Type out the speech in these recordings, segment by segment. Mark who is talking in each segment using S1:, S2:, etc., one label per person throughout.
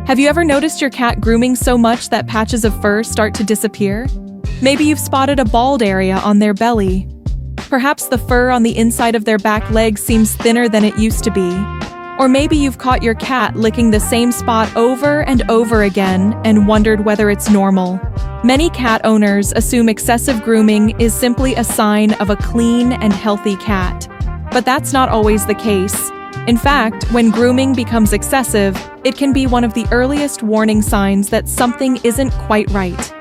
S1: Have you ever noticed your cat grooming so much that patches of fur start to disappear? Maybe you've spotted a bald area on their belly. Perhaps the fur on the inside of their back leg seems thinner than it used to be. Or maybe you've caught your cat licking the same spot over and over again and wondered whether it's normal. Many cat owners assume excessive grooming is simply a sign of a clean and healthy cat. But that's not always the case. In fact, when grooming becomes excessive, it can be one of the earliest warning signs that something isn't quite right.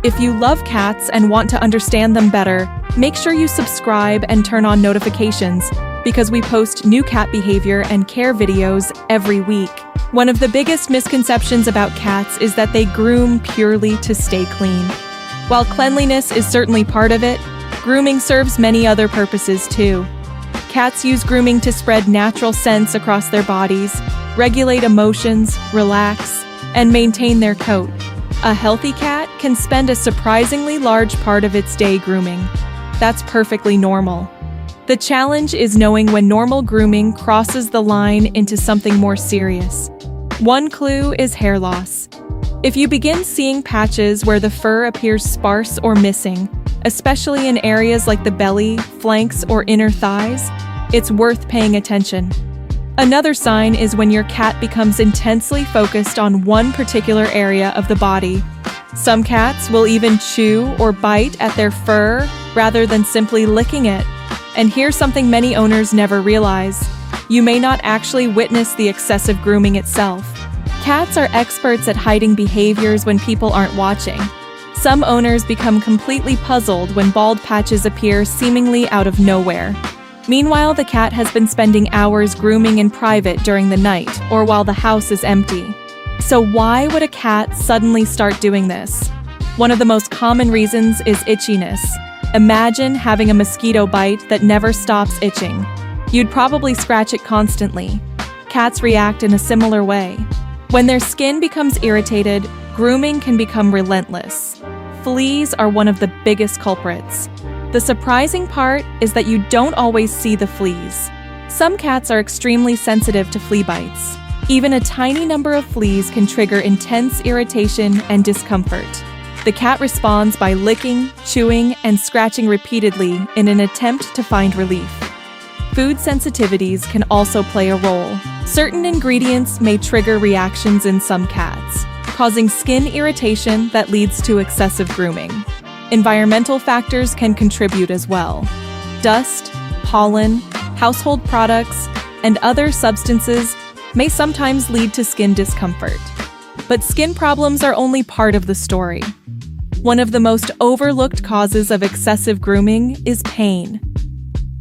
S1: If you love cats and want to understand them better, make sure you subscribe and turn on notifications, because we post new cat behavior and care videos every week. One of the biggest misconceptions about cats is that they groom purely to stay clean. While cleanliness is certainly part of it, grooming serves many other purposes too. Cats use grooming to spread natural scents across their bodies, regulate emotions, relax, and maintain their coat. A healthy cat can spend a surprisingly large part of its day grooming. That's perfectly normal. The challenge is knowing when normal grooming crosses the line into something more serious. One clue is hair loss. If you begin seeing patches where the fur appears sparse or missing, especially in areas like the belly, flanks, or inner thighs, it's worth paying attention. Another sign is when your cat becomes intensely focused on one particular area of the body. Some cats will even chew or bite at their fur rather than simply licking it. And here's something many owners never realize. You may not actually witness the excessive grooming itself. Cats are experts at hiding behaviors when people aren't watching. Some owners become completely puzzled when bald patches appear seemingly out of nowhere. Meanwhile, the cat has been spending hours grooming in private during the night or while the house is empty. So why would a cat suddenly start doing this? One of the most common reasons is itchiness. Imagine having a mosquito bite that never stops itching. You'd probably scratch it constantly. Cats react in a similar way. When their skin becomes irritated, grooming can become relentless. Fleas are one of the biggest culprits. The surprising part is that you don't always see the fleas. Some cats are extremely sensitive to flea bites. Even a tiny number of fleas can trigger intense irritation and discomfort. The cat responds by licking, chewing, and scratching repeatedly in an attempt to find relief. Food sensitivities can also play a role. Certain ingredients may trigger reactions in some cats, causing skin irritation that leads to excessive grooming. Environmental factors can contribute as well. Dust, pollen, household products, and other substances may sometimes lead to skin discomfort. But skin problems are only part of the story. One of the most overlooked causes of excessive grooming is pain.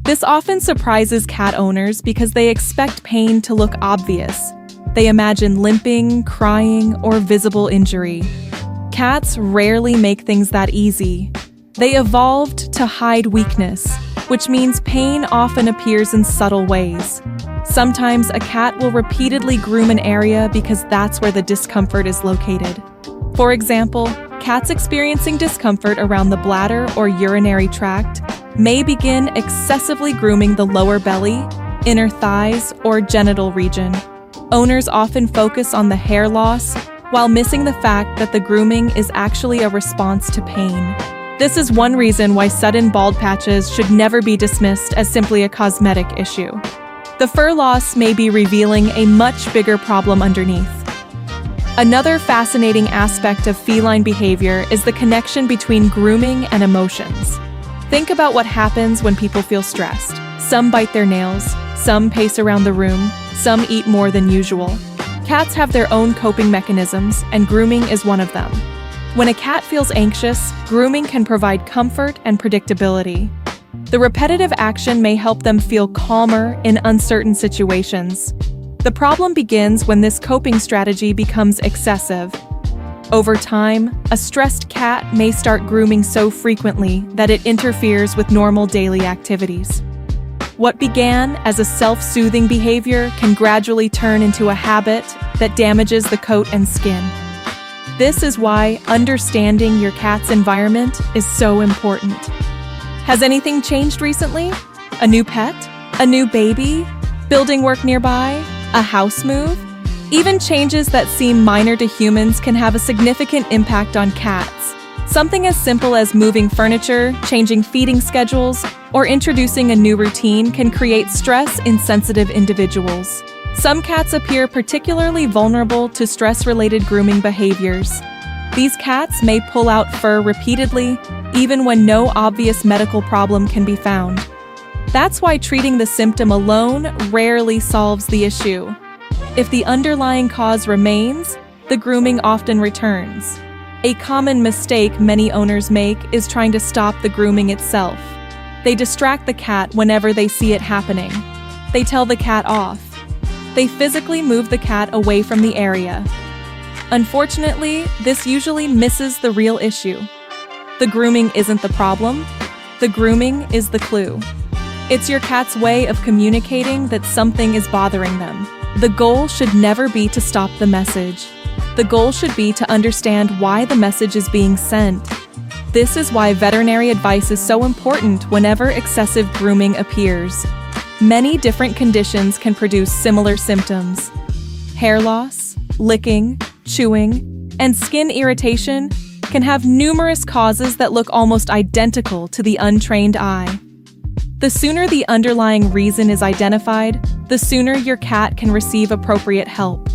S1: This often surprises cat owners because they expect pain to look obvious. They imagine limping, crying, or visible injury. Cats rarely make things that easy. They evolved to hide weakness, which means pain often appears in subtle ways. Sometimes a cat will repeatedly groom an area because that's where the discomfort is located. For example, cats experiencing discomfort around the bladder or urinary tract may begin excessively grooming the lower belly, inner thighs, or genital region. Owners often focus on the hair loss, while missing the fact that the grooming is actually a response to pain. This is one reason why sudden bald patches should never be dismissed as simply a cosmetic issue. The fur loss may be revealing a much bigger problem underneath. Another fascinating aspect of feline behavior is the connection between grooming and emotions. Think about what happens when people feel stressed. Some bite their nails, some pace around the room, some eat more than usual. Cats have their own coping mechanisms, and grooming is one of them. When a cat feels anxious, grooming can provide comfort and predictability. The repetitive action may help them feel calmer in uncertain situations. The problem begins when this coping strategy becomes excessive. Over time, a stressed cat may start grooming so frequently that it interferes with normal daily activities. What began as a self-soothing behavior can gradually turn into a habit that damages the coat and skin. This is why understanding your cat's environment is so important. Has anything changed recently? A new pet? A new baby? Building work nearby? A house move? Even changes that seem minor to humans can have a significant impact on cats. Something as simple as moving furniture, changing feeding schedules, or introducing a new routine can create stress in sensitive individuals. Some cats appear particularly vulnerable to stress-related grooming behaviors. These cats may pull out fur repeatedly, even when no obvious medical problem can be found. That's why treating the symptom alone rarely solves the issue. If the underlying cause remains, the grooming often returns. A common mistake many owners make is trying to stop the grooming itself. They distract the cat whenever they see it happening. They tell the cat off. They physically move the cat away from the area. Unfortunately, this usually misses the real issue. The grooming isn't the problem. The grooming is the clue. It's your cat's way of communicating that something is bothering them. The goal should never be to stop the message. The goal should be to understand why the message is being sent. This is why veterinary advice is so important whenever excessive grooming appears. Many different conditions can produce similar symptoms. Hair loss, licking, chewing, and skin irritation can have numerous causes that look almost identical to the untrained eye. The sooner the underlying reason is identified, the sooner your cat can receive appropriate help.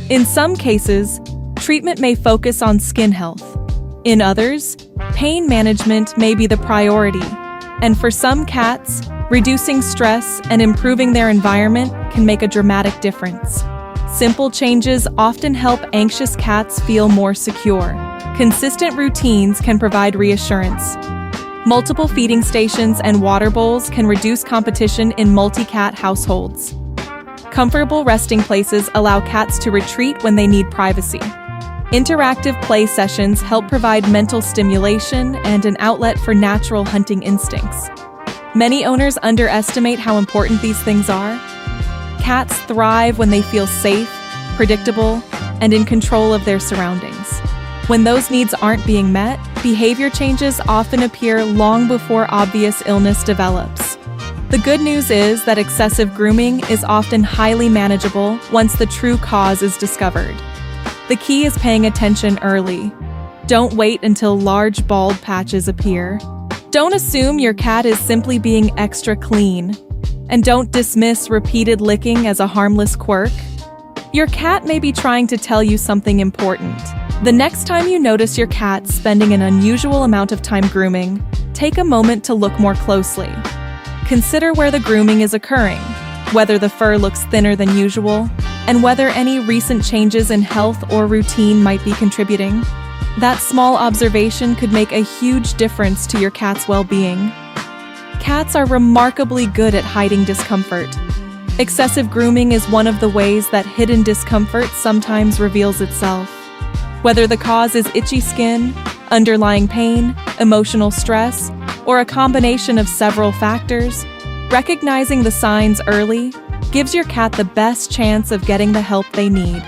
S1: In some cases, treatment may focus on skin health. In others, pain management may be the priority. And for some cats, reducing stress and improving their environment can make a dramatic difference. Simple changes often help anxious cats feel more secure. Consistent routines can provide reassurance. Multiple feeding stations and water bowls can reduce competition in multi-cat households. Comfortable resting places allow cats to retreat when they need privacy. Interactive play sessions help provide mental stimulation and an outlet for natural hunting instincts. Many owners underestimate how important these things are. Cats thrive when they feel safe, predictable, and in control of their surroundings. When those needs aren't being met, behavior changes often appear long before obvious illness develops. The good news is that excessive grooming is often highly manageable once the true cause is discovered. The key is paying attention early. Don't wait until large bald patches appear. Don't assume your cat is simply being extra clean. And don't dismiss repeated licking as a harmless quirk. Your cat may be trying to tell you something important. The next time you notice your cat spending an unusual amount of time grooming, take a moment to look more closely. Consider where the grooming is occurring, whether the fur looks thinner than usual, and whether any recent changes in health or routine might be contributing. That small observation could make a huge difference to your cat's well-being. Cats are remarkably good at hiding discomfort. Excessive grooming is one of the ways that hidden discomfort sometimes reveals itself. Whether the cause is itchy skin, underlying pain, emotional stress, or a combination of several factors, recognizing the signs early gives your cat the best chance of getting the help they need.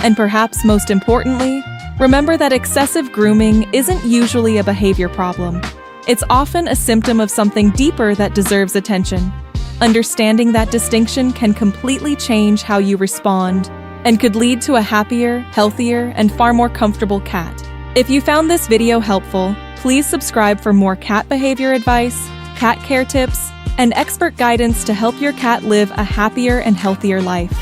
S1: And perhaps most importantly, remember that excessive grooming isn't usually a behavior problem. It's often a symptom of something deeper that deserves attention. Understanding that distinction can completely change how you respond and could lead to a happier, healthier, and far more comfortable cat. If you found this video helpful, please subscribe for more cat behavior advice, cat care tips, and expert guidance to help your cat live a happier and healthier life.